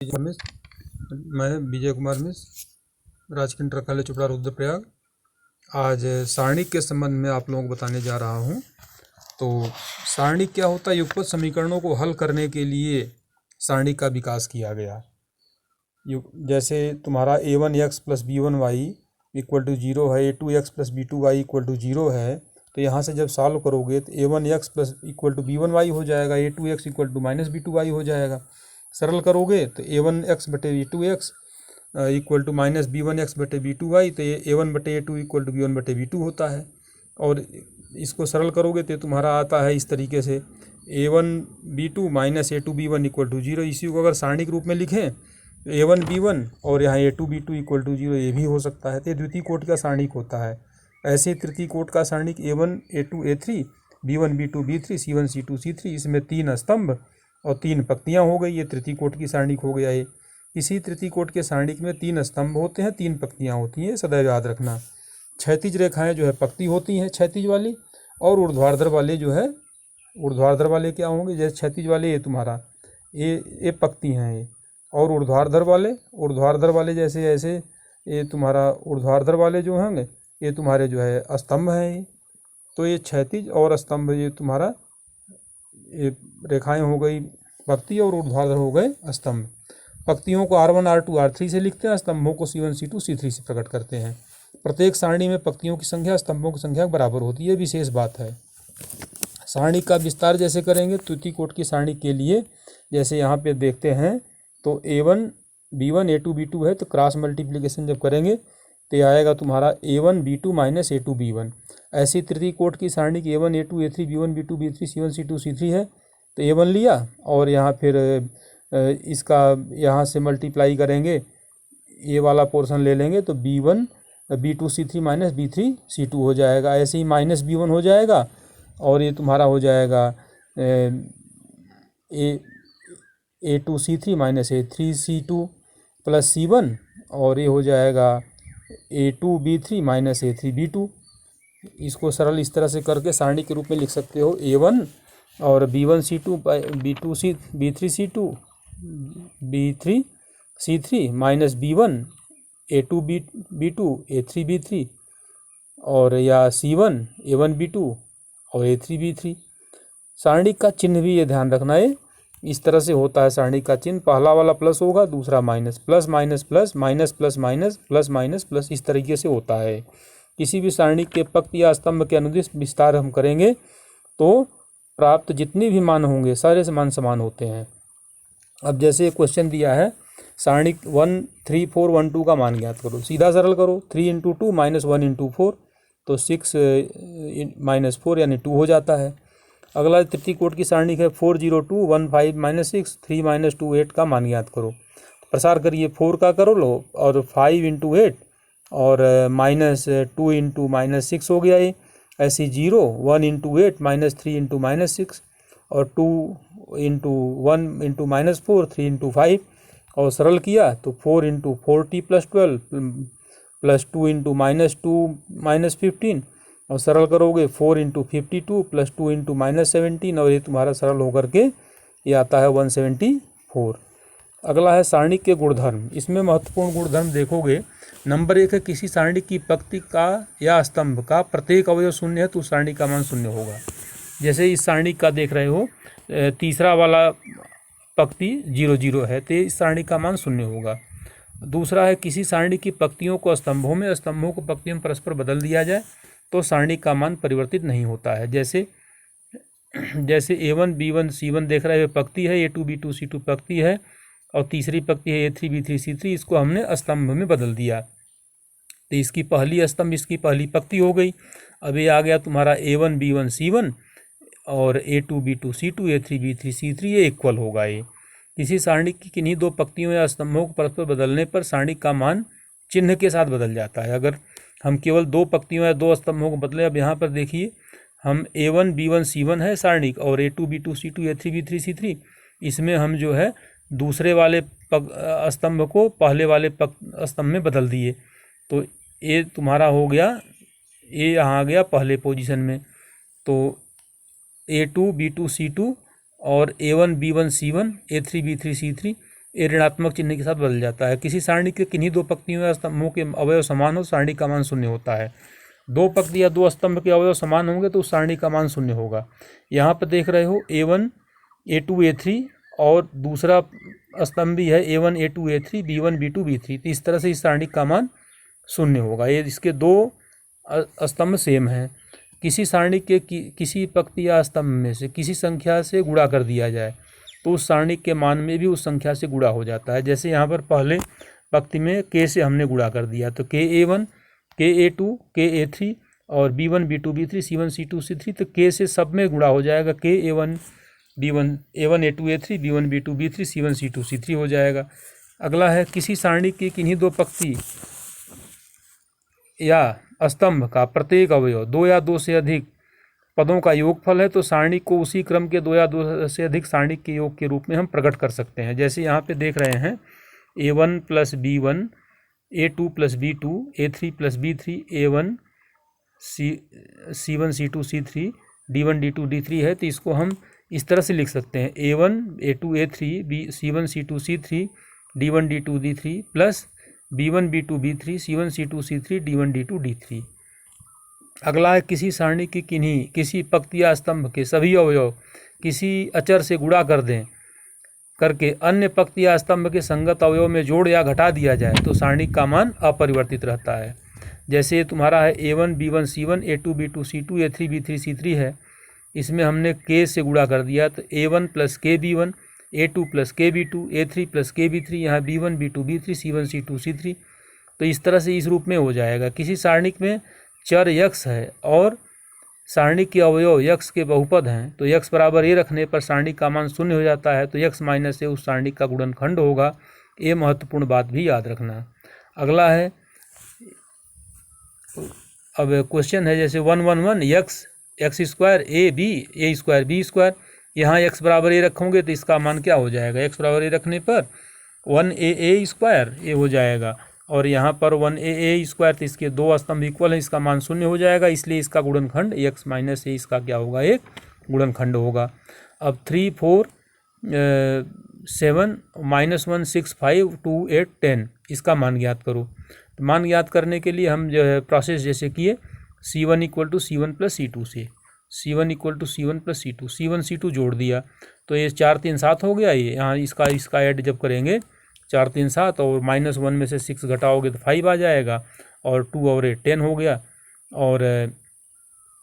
मैं विजय कुमार मिश्र, राजकीय inter college Chopra Rudraprayag. आज सारणिक के संबंध में आप लोगों को बताने जा रहा हूँ। तो सारणिक क्या होता है? युगपत समीकरणों को हल करने के लिए सारणिक का विकास किया गया। जैसे तुम्हारा a1x plus b1y equal to 0 है, a2x plus b2y equal to 0 है, तो यहाँ से जब सॉल्व करोगे तो a1x plus equal to b1y हो जाएगा, a2x equal to minus b2y हो जाएगा। सरल करोगे तो a1x बटे a2x equal to minus b1x बटे b2y, तो ये a1 बटे a2 इक्वल टू b1 बटे b2 होता है। और इसको सरल करोगे तो तुम्हारा आता है इस तरीके से a1 b2 minus a2 b1 equal to 0। इसी को अगर सारणिक रूप में लिखें तो a1 b1 और यहाँ a2 b2 इक्वल टू 0 ये भी हो सकता है। तो ये द्वितीय कोटि का सारणिक होता है। ऐसे तृतीय कोटि का सारणिक a1 a2 a3 b1 b2 b3 c1 c2 c3, इसमें 3 स्तंभ और 3 पंक्तियाँ हो गई। ये तृतीय कोटि की सारणिक हो गया है। इसी तृतीय कोटि के सारणिक में 3 स्तंभ होते हैं, 3 पंक्तियाँ होती हैं, सदैव याद रखना। क्षैतिज रेखाएं जो है पंक्ति होती हैं क्षैतिज वाली, और ऊर्ध्वाधर वाले जो है ऊर्ध्वाधर वाले क्या होंगे? जैसे क्षैतिज वाले ये तुम्हारा ये पंक्ति हैं ये, और ऊर्ध्वाधर वाले जैसे जैसे ये तुम्हारा ऊर्ध्वाधर वाले जो होंगे ये तुम्हारे जो है स्तंभ हैं। तो ये क्षैतिज और स्तंभ ये तुम्हारा ये रेखाएं हो गई पंक्ति, और ऊर्ध्वाधर हो गए स्तंभ। पंक्तियों को R1 R2 R3 से लिखते हैं, स्तंभों को C1 C2 C3 से प्रकट करते हैं। प्रत्येक सारणी में पंक्तियों की संख्या स्तंभों की संख्या बराबर होती है, विशेष बात है। सारणी का विस्तार जैसे करेंगे तृतीय कोटि की सारणी के लिए, जैसे यहाँ पे देखते हैं तो a1 b1 a2 b2 है, तो क्रॉस मल्टीप्लिकेशन जब करेंगे तो आएगा तुम्हारा a1 b2 minus a2 b1। ऐसी तृतीय कोटि की सारणी की a1 a2 a3 b1 b2 b3 c1 c2 c3 है, तो a1 लिया और यहाँ फिर इसका यहाँ से मल्टीप्लाई करेंगे, ये वाला पोर्शन ले लेंगे तो b1 b2 c3 minus b3 c2 हो जाएगा। ऐसे ही माइनस b1 हो जाएगा, और ये तुम्हारा हो जाएगा a2 c3 minus a3 c2 plus c1, और ये हो जाएगा a2 b3 minus a3 b2। इसको सरल इस तरह से करके सारणी के रूप में लिख सकते हो a1 और b1 c2 b2 c b3 c2 b3 c3 minus b1 a2 b2 a3 b3, और या c1 a1 b2 और a3 b3। सारणी का चिन्ह भी ये ध्यान रखना है, इस तरह से होता है सारणी का चिन्ह। पहला वाला प्लस होगा, दूसरा minus, plus minus plus minus plus minus plus minus plus, इस तरीके से होता है। किसी भी सारणी के पंक्ति या स्तंभ के अनुदिश विस्तार हम करेंगे तो प्राप्त जितने भी मान होंगे सारे मान समान होते हैं। अब जैसे क्वेश्चन दिया है सारणी 1 3 4 1 2 का मान ज्ञात करो, सीधा सरल करो। 3 इंटू 2 माइनस 1 इंटू 4, तो 6 माइनस 4 यानी 2 हो जाता है। अगला तृतीय कोटि की सारणी है 4 0 2 1 5 माइनस 6 3 माइनस 2 8 का मान ज्ञात करो। प्रसार करिए, 4 का करो लो, और 5 इंटू 8 और माइनस 2 इंटू माइनस 6 हो गया ये। ऐसे 0 1 इंटू 8 माइनस 3 इंटू माइनस 6, और 2 इंटू 1 इंटू माइनस 4 3 इंटू 5, और सरल किया तो 4 into 40 plus 12 plus 2 into minus 2 minus 15, और सरल करोगे 4 इंटू 52 प्लस 2 इंटू माइनस 17, और ये तुम्हारा सरल होकर के ये आता है 174। अगला है सारणी के गुणधर्म। इसमें महत्वपूर्ण गुणधर्म देखोगे, नंबर 1 है किसी सारणी की पंक्ति का या स्तंभ का प्रत्येक अवयव शून्य है तो उस सारणी का मान शून्य होगा। जैसे इस सारणी का देख रहे हो, तीसरा वाला पंक्ति 0 0 है, तो इस सारणी का मान शून्य होगा। दूसरा है किसी सारणी की पंक्तियों को स्तंभों में, स्तंभों को पंक्तियों में परस्पर बदल दिया जाए तो सारणी का मान परिवर्तित नहीं होता है। जैसे a1 b1 c1 देख रहे हो पंक्ति है, a2 b2 c2 पंक्ति है, और तीसरी पंक्ति है a3 b3 c3, इसको हमने स्तंभ में बदल दिया तो इसकी पहली स्तंभ इसकी पहली पंक्ति हो गई। अब ये आ गया तुम्हारा a1 b1 c1 और a2 b2 c2 a3 b3 c3, ये इक्वल होगा। ये किसी सारणी की किन्हीं दो पंक्तियों या स्तंभों को परस्पर बदलने पर सारणी का मान चिन्ह के साथ बदल जाता है। अगर हम केवल दो पंक्तियों या दो स्तंभों को बदले, अब यहाँ पर देखिए हम a1 b1 c1 है सारणी, और a2 b2 c2 a3 b3 c3, इसमें हम जो है दूसरे वाले स्तंभ को पहले वाले स्तंभ में बदल दिए, तो ये तुम्हारा हो गया, ये यहाँ आ गया पहले पोजीशन में। तो a2 b2 c2 और a1 b1 c1 a3 b3 c3, ए ऋणात्मक चिन्ह के साथ बदल जाता है। किसी सारणी के किन्हीं दो पंक्तियों या स्तंभों के अवयव समान हो सारणी का मान शून्य होता है। दो पंक्ति या दो स्तंभ के अवयव समान होंगे तो उस सारणी का मान शून्य होगा। यहाँ पर देख रहे हो A1 A2 A3 और दूसरा स्तंभ भी है A1 A2 A3 B1 B2 B3, तो इस तरह से इस सारणी का मान शून्य होगा। ये इसके दो स्तंभ सेम हैं। किसी सारणी के किसी पंक्ति या स्तंभ में से किसी संख्या से गुणा कर दिया जाए तो उस सारणी के मान में भी उस संख्या से गुणा हो जाता है। जैसे यहाँ पर पहले पंक्ति में K से हमने गुणा कर दिया तो KA1 KA2 KA3 और B1 B2 B3 C1 C2 C3, तो K से सब में गुणा हो जाएगा। KA1 B1 A1 A2 A3 B1 B2 B3 C1 C2 C3 हो जाएगा। अगला है किसी सारणी की किन्हीं दो पंक्ति या स्तंभ का प्रत्येक अवयव दो या दो से अधिक पदों का योगफल है तो सारणी को उसी क्रम के दो या दो से अधिक सारणी के योग के रूप में हम प्रकट कर सकते हैं। जैसे यहाँ पे देख रहे हैं A1 plus B1 A2 plus B2 A3 plus B3 A1 C1 C2 C3 D1 D2 D3 है, तो इसको हम इस तरह से लिख सकते हैं A1 A2 A3 C1 C2 C3 D1 D2 D3 plus B1 B2 B3 C1 C2 C3 D1 D2 D3। अगला है किसी सारणी की किसी पंक्ति या स्तंभ के सभी अवयव किसी अचर से गुणा कर दें करके अन्य पंक्ति या स्तंभ के संगत अवयव में जोड़ या घटा दिया जाए तो सारणी का मान अपरिवर्तित रहता है। जैसे तुम्हारा है A1 B1 C1 A2 B2 C2 A3 B3 C3 है, इसमें हमने K से गुणा कर दिया तो A1 plus K B1 A2 plus K B2 A3 plus K B3, यहाँ B1 B2 B3 C1 C2 C3, तो इस तरह से इस रूप में हो जाएगा। किसी सारणी में चर यक्स है और सारणी के अवयव यक्स के बहुपद हैं तो यक्स बराबर ए रखने पर सारणी का मान शून्य हो जाता है, तो यक्स माइनस ए उस सारणी का गुणनखंड होगा। ये महत्वपूर्ण बात भी याद रखना। अगला है अब क्वेश्चन है जैसे 1 1 1 X square A B A square B square, यहाँ एक्स बराबर ए रखोगे तो इसका मान क्या हो जाएगा, एक्स बराबर ए रखने पर 1 ए स्क्वायर ए हो जाएगा और यहाँ पर 1 ए स्क्वायर, तो इसके दो स्तंभ इक्वल हैं, इसका मान शून्य हो जाएगा, इसलिए इसका गुणनखंड एक्स माइनस ए इसका क्या होगा, एक गुणनखंड होगा। अब 3 4 7 -1 6 5 2 8 10 इसका मान ज्ञात करो। तो मान ज्ञात करने के लिए हम जो है प्रोसेस जैसे किए C1 = C1 + C2 से C1 = C1 + C2 C1 C2 जोड़ दिया तो ये 4 3 7 हो गया। ये यहाँ इसका ऐड जब करेंगे 4 3 7 और -1 में से 6 घटाओगे तो 5 आ जाएगा और 2 और 8 10 हो गया। और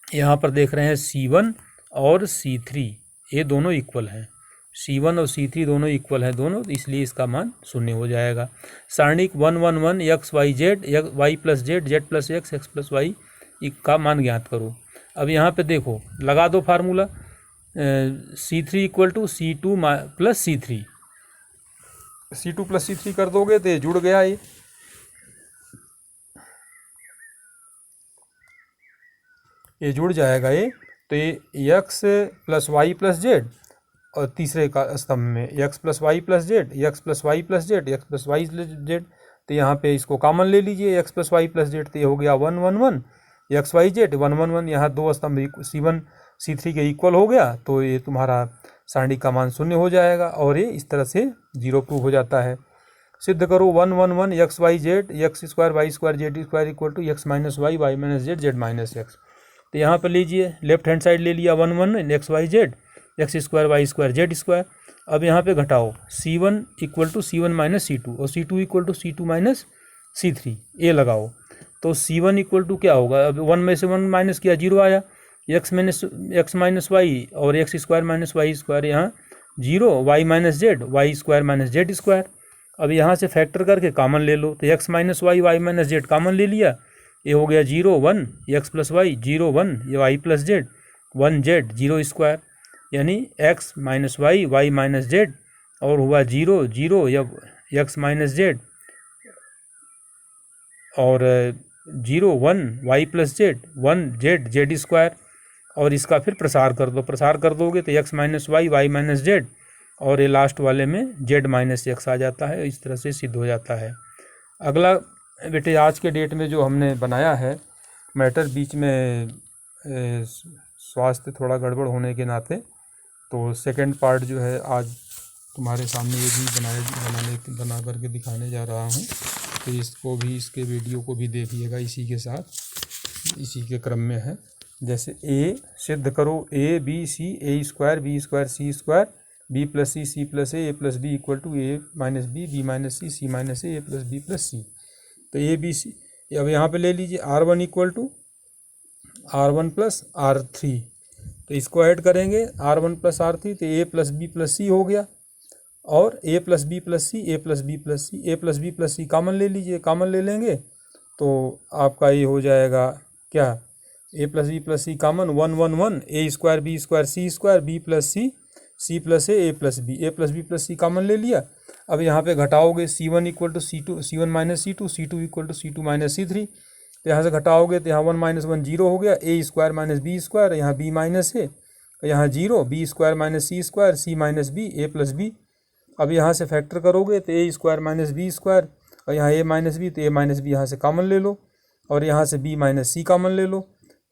यहाँ पर देख रहे हैं C1 और C3 ये दोनों इक्वल हैं, C1 और C3 दोनों इक्वल हैं दोनों, इसलिए इसका मान शून्य हो जाएगा। सारणिक 1 1 1 x y z y + z z + x x + y का मान ज्ञात करो। अब यहाँ पे देखो लगा दो formula C3 = C2 + C3 C2 + C3 कर दोगे तो ये जुड़ गया। ये जुड़ जाएगा ये, तो ये x + y + z और तीसरे का स्तंभ में x + y + z x + y + z x + y + z, तो यहाँ पे इसको कॉमन ले लीजिए x + y + z, तो ये हो गया 1 1 1 x y z 1 1 1, यहाँ दो स्तंभ C1 C3 के इक्वल हो गया तो ये तुम्हारा सारणी का मान शून्य हो जाएगा और ये इस तरह से 0 प्रूव हो जाता है। सिद्ध करो 1 1 1 x y z x square y square z square = x - y y - z z - x। तो यहाँ पर लीजिए लेफ्ट हैंड साइड ले लिया 1 1 x y z x square y square z square. अब यहाँ पे घटाओ C1 = C1 - C2 और C2 = C2 - C3 ये लगाओ तो C1 = क्या होगा, अब 1 में से 1 माइनस किया 0 आया, x - y और x स्क्वायर - y स्क्वायर यहाँ 0 y - z square - z square. अब यहाँ से फैक्टर करके कॉमन ले लो तो x - y y - z common ले लिया, ये हो गया 0 1 x + y 0 1 ये y + z 1 z 0 स्क्वायर, यानी x - y y - z और हुआ 0 0 या x - z और 0 1 y + z 1 z z square. और इसका फिर प्रसार कर दो, प्रसार कर दोगे तो x - y y - z और ये लास्ट वाले में z - x आ जाता है। इस तरह से सिद्ध हो जाता है। अगला बेटे आज के डेट में जो हमने बनाया है मैटर, बीच में स्वास्थ्य थोड़ा गड़बड़ होने के नाते तो सेकंड पार्ट जो है आज तुम्हारे सामने ये भी बना करके दिखाने जा रहा हूँ। तो इसको भी, इसके वीडियो को भी देखिएगा, इसी के साथ इसी के क्रम में है। जैसे ए सिद्ध करो A B C A square B square C square B plus C plus A plus B equal to A minus B minus C minus A plus B plus C. तो ए बी सी, अब यहाँ पे ले लीजिए R1 equal to R1 plus R3। तो इसको add करेंगे R1 plus R3, तो ए प्लस बी प्लस सी हो गया, और A plus B plus C A plus B plus C A plus B plus C common ले लीजिए। कॉमन ले लेंगे तो आपका ये हो जाएगा क्या, A plus B plus C common 1 1 1 A square C square B plus C plus A plus B plus C common ले लिया। अब यहाँ पे घटाओगे C1 equal to C2 minus C2 equal to C2 minus C3। तो यहाँ से घटाओगे तो यहाँ 1 माइनस 1 जीरो हो गया, A square minus B square, यहाँ बी माइनस है, यहाँ zero, B square minus C square सी माइनस बी ए प्लस बी। अब यहाँ से फैक्टर करोगे तो ए स्क्वायर माइनस बी स्क्वायर, और यहाँ ए माइनस बी, तो ए माइनस बी यहाँ से कॉमन ले लो, और यहाँ से बी माइनस सी कॉमन ले लो।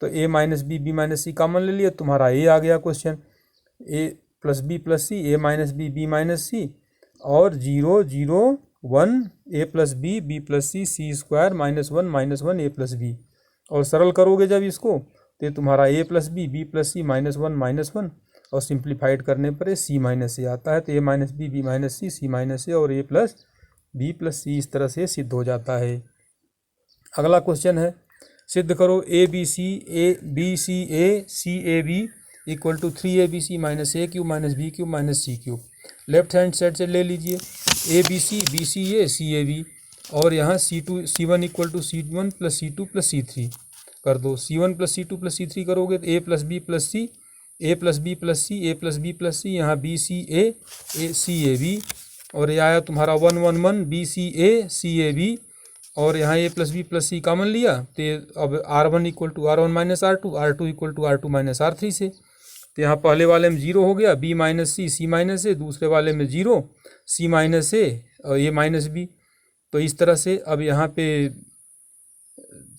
तो ए माइनस बी माइनस सी कॉमन ले लिया, तुम्हारा ए आ गया question, A plus C A minus B minus सी, और 0 0 1 ए plus B plus C square minus one ए प्लस बी। और सरल करोगे जब इसको तो तुम्हारा ए प्लस बी प्लस सी माइनस वन, और सिंप्लीफाइड करने पर सी माइनस ए आता है। तो ए minus B minus C minus ए और ए प्लस बी, इस तरह से सिद्ध हो जाता है। अगला क्वेश्चन है, सिद्ध करो A B C A C A B equal to 3ABC minus A cube minus B cube minus C cube. Left hand side से ले लीजिए ए B C A C A B, और यहाँ C1 equal to C1 plus C2 plus C3 कर दो। C1 plus C2 plus C3 करोगे तो A plus B plus C A plus B plus C A plus B plus सी, यहाँ B C A C A B, और ये आया तुम्हारा 1 1 1 B C A C A B, और यहाँ A plus B plus C common लिया। तो अब R1 equal to R1 minus R2 equal to R2 minus R3 से। तो यहाँ पहले वाले में 0 हो गया, बी माइनस सी माइनस ए, दूसरे वाले में 0 सी माइनस ए और ए माइनस बी। तो इस तरह से अब यहाँ पे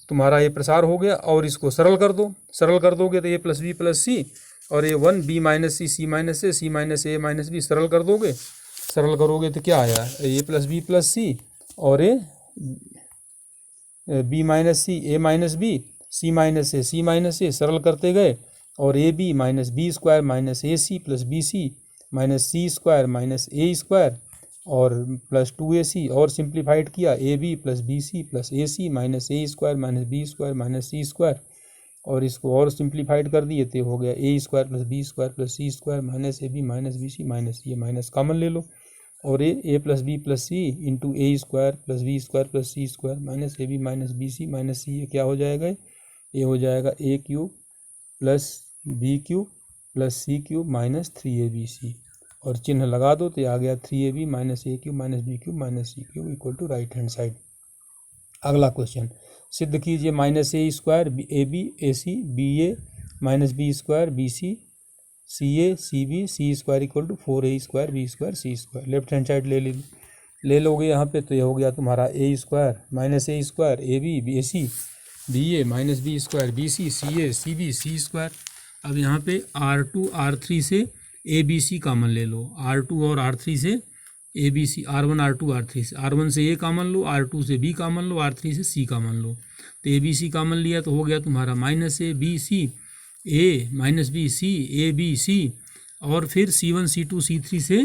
तुम्हारा ये प्रसार हो गया, और इसको सरल कर दो। सरल कर दोगे तो A plus B plus C और A 1 B minus C minus A C minus A minus B, सरल कर दोगे। सरल करोगे तो क्या आया, A plus B plus C और A B minus C A minus B C minus A, सरल करते गए, और A B minus B square minus A C plus B C minus C square minus A square और plus 2AC, और simplified किया A B plus B C plus A C minus A square minus B square minus C square, और इसको और simplified कर दिए तो हो गया A square plus B square plus C square minus A B minus B C minus, ये minus common ले लो, और A plus B plus C into A square plus B square plus C square minus A B minus B C minus C, ये क्या हो जाएगा, ये हो जाएगा A cube plus B cube plus C cube minus 3ABC, और चिन्ह लगा दो तो आ गया 3AB minus A cube minus B cube minus C cube equal to right hand side. अगला क्वेश्चन, सिद्ध कीजिए minus A square A B A C B A minus B square B C C A C B C square equal to 4A square B square C square. Left hand side ले लोगे यहाँ पे, तो ये हो गया तुम्हारा A square minus A square A B A C B A minus B square B C C A C B C square. अब यहाँ पे R2 R3 से ए बी सी कॉमन ले लो, R2 और R3 से ए बी सी, R1 R2 R3 से, R1 से ए common लो, R2 से बी कॉमन लो, R3 से सी कॉमन लो। तो ए बी सी कॉमन लिया तो हो गया तुम्हारा minus A B C A minus B C A B C, और फिर C1 C2 C3 से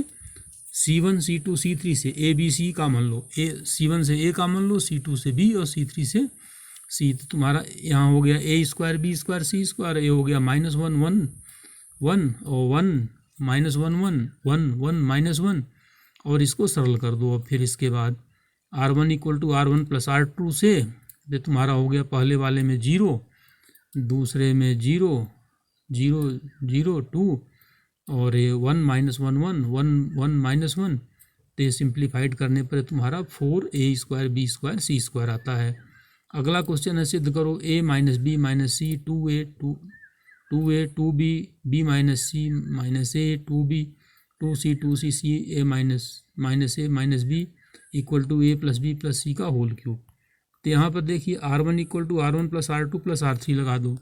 C1 C2 C3 से ए बी सी कॉमन लो, ए C1 से ए कॉमन लो, C2 से बी और C3 से सी। तो तुम्हारा यहाँ हो गया A square B square C square, ये हो गया माइनस 1 1 1 और 1 माइनस 1 1 1 1 माइनस 1, और इसको सरल कर दो। अब फिर इसके बाद R1 equal to R1 plus R2 से, ये तुम्हारा हो गया पहले वाले में 0, दूसरे में 0 0 0 2, और ये 1 माइनस 1 1 1 1 माइनस 1, तो ये सिंप्लीफाइड करने पर तुम्हारा 4A square B square C square आता है। अगला क्वेश्चन है, सिद्ध करो a minus B minus C 2a 2b b minus C minus A 2b 2c C A minus A minus B equal to A plus B plus C का whole cube. तो यहाँ पर देखिए R1 equal to R1 plus R2 plus R3 लगा दो।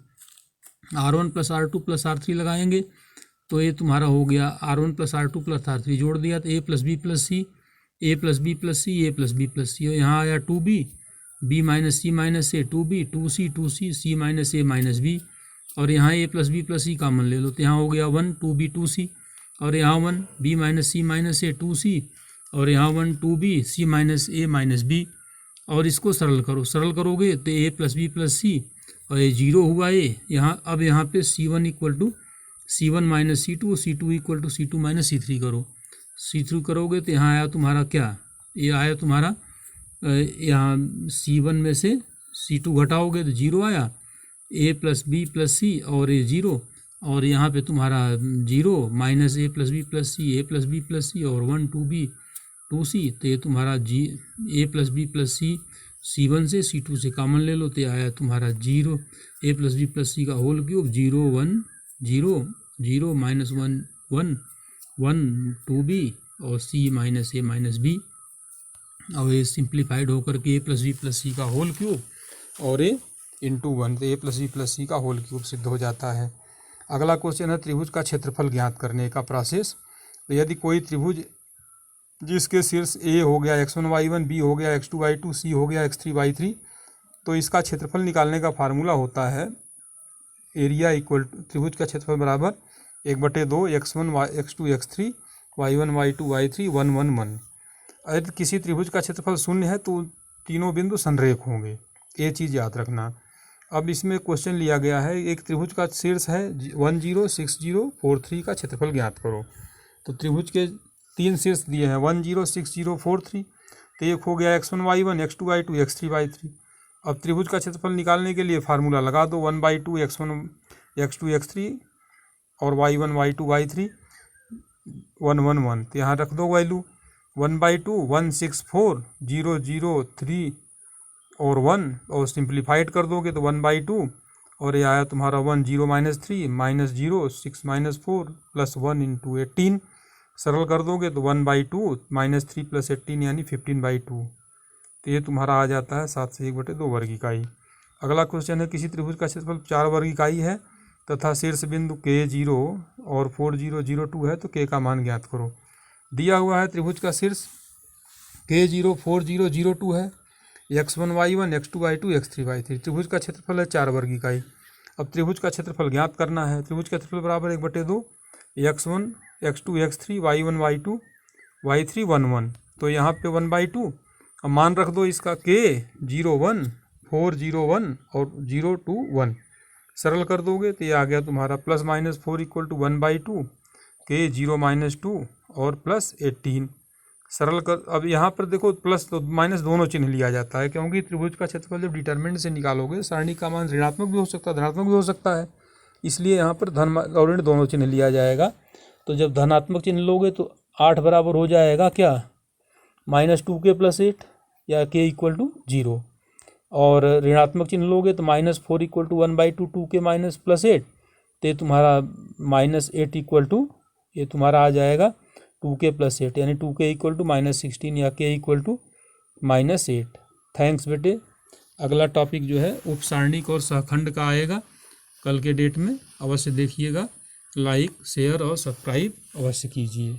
R1 plus R2 plus R3 लगाएंगे तो ये तुम्हारा हो गया R1 + R2 + R3 जोड़ दिया तो A + B + C, A + B + C, A + B + C, और यहाँ आया 2B, B - C - A 2B, 2C 2C, C - A - B, और यहाँ A + B + C कॉमन ले लो तो यहाँ हो गया 1 2B 2C, और यहाँ 1 B - C - A 2C, और यहाँ 1 2B C - A - B, और इसको सरल करो, सरल करोगे तो A + B + C, और ये 0 हुआ ये यहाँ। अब यहाँ पे C1 = C1 - C2, C2 = C2 - C3 करो, C3 करोगे तो यहाँ आया तुम्हारा क्या, ये आया तुम्हारा यहाँ C1 में से C2 घटाओगे तो 0 आया, A + B + C और ये 0, और यहाँ पे तुम्हारा 0 - A + B + C, A + B + C, और 1 2B 2C, तो ये तुम्हारा A + B + C C1 से C2 से कॉमन ले लो तो ये आया तुम्हारा 0 A + B + C का होल क्यूब, 0 1 0 0 -1 1 1 2B और C - A - B, और ये सिंप्लीफाइड होकर के A + B + C का होल क्यूब और A × 1, तो A + B + C का होल क्यूब सिद्ध हो जाता है। अगला क्वेश्चन है त्रिभुज का क्षेत्रफल ज्ञात करने का प्रोसेस। तो यदि कोई त्रिभुज जिसके शीर्ष A हो गया x1 y1, B हो गया x2 y2, C हो गया x3 y3, तो इसका क्षेत्रफल निकालने का फार्मूला होता है एरिया इक्वल त्रिभुज का क्षेत्रफल बराबर 1/2 x1 x2 x3 y1 y2 y3 1 1 1। यदि किसी त्रिभुज का क्षेत्रफल 0 है तो तीनों बिंदु संरेख होंगे, ये चीज़ याद रखना। अब इसमें क्वेश्चन लिया गया है एक त्रिभुज का शीर्ष है 1 0 6 0 4 3 का क्षेत्रफल ज्ञात करो। तो त्रिभुज के 3 शीर्ष दिए हैं 1 0 6 0 4 3, तो एक हो गया x1 y1 x2 y2 x3 y3। अब त्रिभुज का क्षेत्रफल निकालने के लिए फार्मूला लगा दो 1/2 x1 x2 x3 और y1 y2 y3 1 1 1, तो यहाँ रख दो वैल्यू 1/2 1 6 4 0 0 3 और 1, और सिंप्लीफाइड कर दोगे तो 1/2, और ये आया तुम्हारा 1 0 - 3 -0 6 - 4 + 1 × 18, सरल कर दोगे तो 1/2 -3 + 18 यानी 15/2, तो ये तुम्हारा आ जाता है 7 से 1/2 वर्ग इकाई। अगला क्वेश्चन है किसी त्रिभुज का क्षेत्रफल 4 वर्ग इकाई है तथा शीर्ष बिंदु K0 और 4 0 0 2 है, तो K का मान ज्ञात करो। दिया हुआ है त्रिभुज का शीर्ष K0 4 0 0 2 है, x1 y1 x2 y2 x3 y3, त्रिभुज का क्षेत्रफल है 4 वर्ग इकाई। अब त्रिभुज का क्षेत्रफल ज्ञात करना है। त्रिभुज का क्षेत्रफल बराबर 1/2 x1 x2 x3 y1 y2 y3 1 1, तो यहाँ पे 1/2। अब मान रख दो इसका K0 1 4 0 1 और 0 2 1, सरल कर दोगे तो ये आ गया तुम्हारा +- 4 = 1/2 K0 - 2 और +18, सरल कर। अब यहाँ पर देखो प्लस तो माइनस दोनों चिन्ह लिया जाता है, क्योंकि त्रिभुज का क्षेत्रफल जब डिटरमिनेंट से निकालोगे सारणी का मान ऋणात्मक भी हो सकता है धनात्मक भी हो सकता है, इसलिए यहाँ पर धन और ऋण दोनों चिन्ह लिया जाएगा। तो जब धनात्मक चिन्ह लोगे तो 8 बराबर हो जाएगा क्या -2K + 8 या K = 0, और ऋणात्मक चिन्ह लोगे तो -4 = 1/2 2K - +8, तो तुम्हारा -8 = ये तुम्हारा आ जाएगा 2K + 8 यानी 2K = -16 या K = -8। थैंक्स बेटे। अगला टॉपिक जो है उपसारणिक और सहखंड का आएगा कल के डेट में, अवश्य देखिएगा। लाइक शेयर और सब्सक्राइब अवश्य कीजिए।